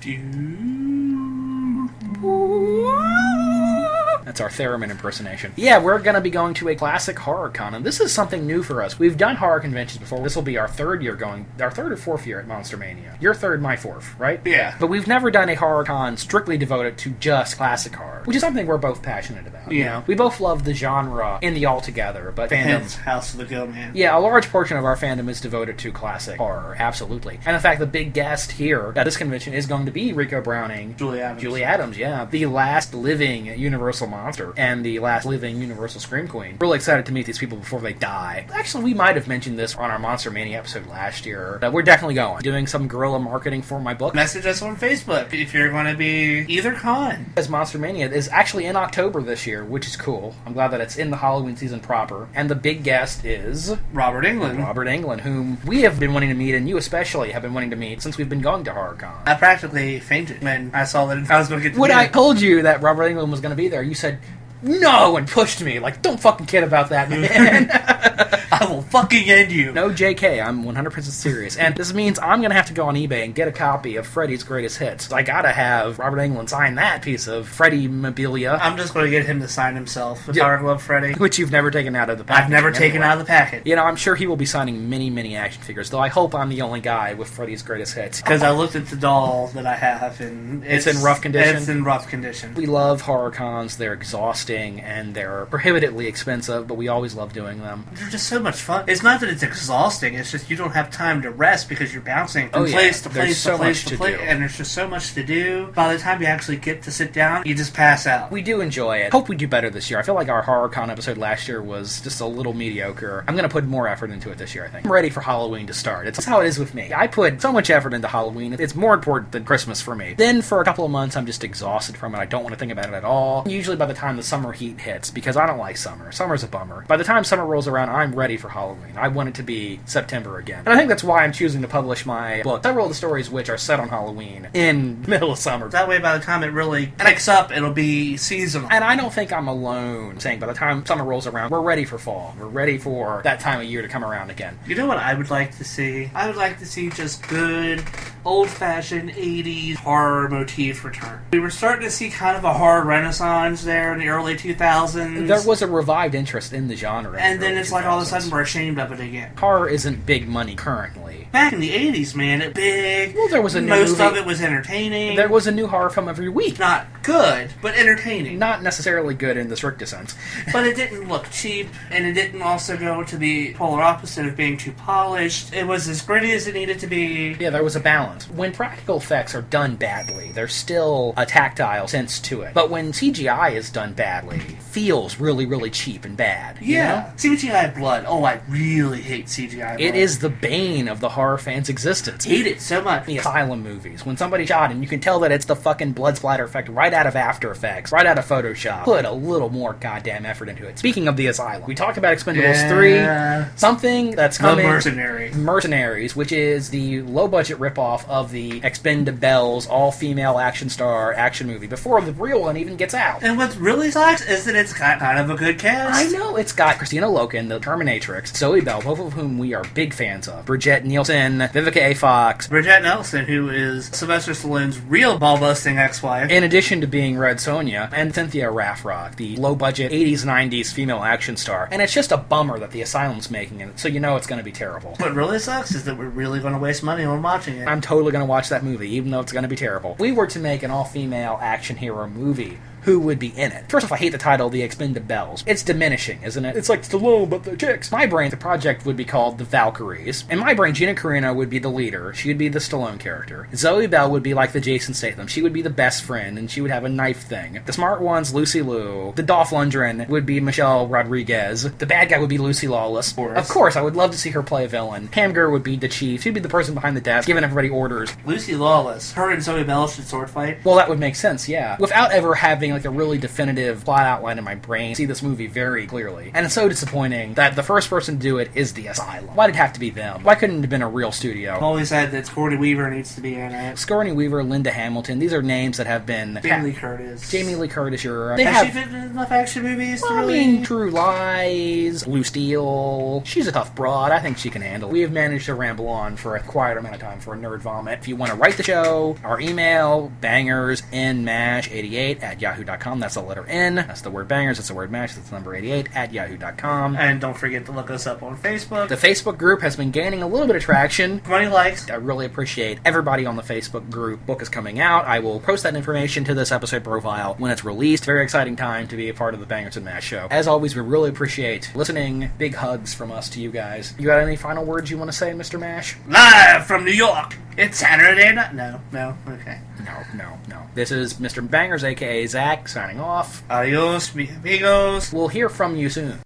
That's our theremin impersonation. Yeah, we're going to be going to a classic horror con, and this is something new for us. We've done horror conventions before. This will be our third or fourth year at Monster Mania. Your third, my fourth, right? Yeah. But we've never done a horror con strictly devoted to just classic horror, which is something we're both passionate about. Yeah. You know? We both love the genre in the altogether, but fandom... Hence House of the Go Man. Yeah, a large portion of our fandom is devoted to classic horror, absolutely. And in fact, the big guest here at this convention is going to be Rico Browning. Julie Adams. Julie Adams, yeah. The last living Universal monster and the last living Universal Scream Queen. Really excited to meet these people before they die. Actually, we might have mentioned this on our Monster Mania episode last year. We're definitely going. Doing some guerrilla marketing for my book. Message us on Facebook if you're going to be either con. As Monster Mania is actually in October this year, which is cool. I'm glad that it's in the Halloween season proper. And the big guest is... Robert Englund. Robert Englund, whom we have been wanting to meet, and you especially have been wanting to meet since we've been going to HorrorCon. I practically fainted when I saw that I was going to get to When meet I him. told you that Robert Englund was going to be there, you said, no, and pushed me. Like, don't fucking kid about that, man. I will fucking end you. No, JK, I'm 100% serious. And this means I'm going to have to go on eBay and get a copy of Freddy's Greatest Hits. I gotta have Robert Englund sign that piece of Freddy memorabilia. I'm just going to get him to sign himself. The Power Glove Freddy. Which you've never taken out of the package. I've never taken out of the packet. You know, I'm sure he will be signing many, many action figures, though I hope I'm the only guy with Freddy's Greatest Hits. Because I looked at the doll that I have, and It's in rough condition? It's in rough condition. We love horror cons. They're exhausting, and they're prohibitively expensive, but we always love doing them. They're just so much fun. It's not that it's exhausting, it's just you don't have time to rest because you're bouncing from place to There's place so to place much to to place, do. and there's just so much to do. By the time you actually get to sit down, you just pass out. We do enjoy it. Hope we do better this year. I feel like our HorrorCon episode last year was just a little mediocre. I'm going to put more effort into it this year, I think. I'm ready for Halloween to start. It's how it is with me. I put so much effort into Halloween. It's more important than Christmas for me. Then for a couple of months, I'm just exhausted from it. I don't want to think about it at all. Usually by the time the summer heat hits, because I don't like summer. Summer's a bummer. By the time summer rolls around, I'm ready for Halloween. I want it to be September again. And I think that's why I'm choosing to publish my book. Several of the stories which are set on Halloween in the middle of summer. That way, by the time it really picks up, it'll be seasonal. And I don't think I'm alone saying by the time summer rolls around, we're ready for fall. We're ready for that time of year to come around again. You know what I would like to see? I would like to see just good, old-fashioned 80s horror motif return. We were starting to see kind of a horror renaissance there in the early 2000s. There was a revived interest in the genre. And then it's like all of a sudden we're ashamed of it again. Horror isn't big money currently. Back in the 80s, man, it big. Well, there was a new Most movie. of it was entertaining. There was a new horror film every week. Not good, but entertaining. Not necessarily good in the strictest sense. But it didn't look cheap, and it didn't also go to the polar opposite of being too polished. It was as gritty as it needed to be. Yeah, there was a balance. When practical effects are done badly, there's still a tactile sense to it. But when CGI is done badly, it feels really, really cheap and bad. You Yeah. know? CGI blood. Oh, I really hate CGI blood. It is the bane of the horror fan's existence. Hate it so much. The Asylum movies, when somebody shot and you can tell that it's the fucking blood splatter effect right out of After Effects, right out of Photoshop. Put a little more goddamn effort into it. Speaking of the Asylum, we talked about Expendables 3, something that's The coming... Mercenary. Mercenaries, which is the low-budget ripoff of the Expendables all-female action star action movie before the real one even gets out. And what really sucks is that it's got kind of a good cast. I know, it's got Christina Loken, the Terminatrix, Zoe Bell, both of whom we are big fans of, Bridget Nielsen, Vivica A. Fox, Bridget Nelson, who is Sylvester Stallone's real ball-busting ex-wife. in addition to being Red Sonja, and Cynthia Rathrock, the low-budget 80s, 90s female action star. And it's just a bummer that the Asylum's making it, so you know it's going to be terrible. What really sucks is that we're really going to waste money on watching it. I'm totally going to watch that movie, even though it's going to be terrible. If we were to make an all-female action hero movie, who would be in it? First off, I hate the title, The Expendables. It's diminishing, isn't it? It's like Stallone, but the chicks. My brain, the project would be called The Valkyries. In my brain, Gina Carano would be the leader. She would be the Stallone character. Zoe Bell would be like the Jason Statham. She would be the best friend, and she would have a knife thing. The smart one's Lucy Liu. The Dolph Lundgren would be Michelle Rodriguez. The bad guy would be Lucy Lawless. Of course, I would love to see her play a villain. Hamger would be the chief. She'd be the person behind the desk, giving everybody orders. Lucy Lawless. Her and Zoe Bell should sword fight. Well, that would make sense, yeah. Without ever having like a really definitive plot outline in my brain, I see this movie very clearly. And it's so disappointing that the first person to do it is the Asylum. Why did it have to be them? Why couldn't it have been a real studio? I've always said that Sigourney Weaver needs to be in it. Sigourney Weaver, Linda Hamilton, these are names that have been... Jamie Lee Curtis. Jamie Lee Curtis, they Has have... she been in enough action movies to Well, I really... mean, True Lies, Blue Steel. She's a tough broad. I think she can handle it. We have managed to ramble on for a quiet amount of time for a nerd vomit. If you want to write the show, our email, bangersinmash88@yahoo.com. yahoo.com. That's the letter N. That's the word bangers. That's the word match. That's the number 88 at yahoo.com. And don't forget to look us up on Facebook. The Facebook group has been gaining a little bit of traction. 20 likes. I really appreciate everybody on the Facebook group. Book is coming out. I will post that information to this episode profile when it's released. Very exciting time to be a part of the Bangers and Mash show. As always, we really appreciate listening. Big hugs from us to you guys. You got any final words you want to say, Mr. Mash? Live from New York. It's Saturday night. No. Okay. No. This is Mr. Bangers, a.k.a. Zach, signing off. Adios, mi amigos. We'll hear from you soon.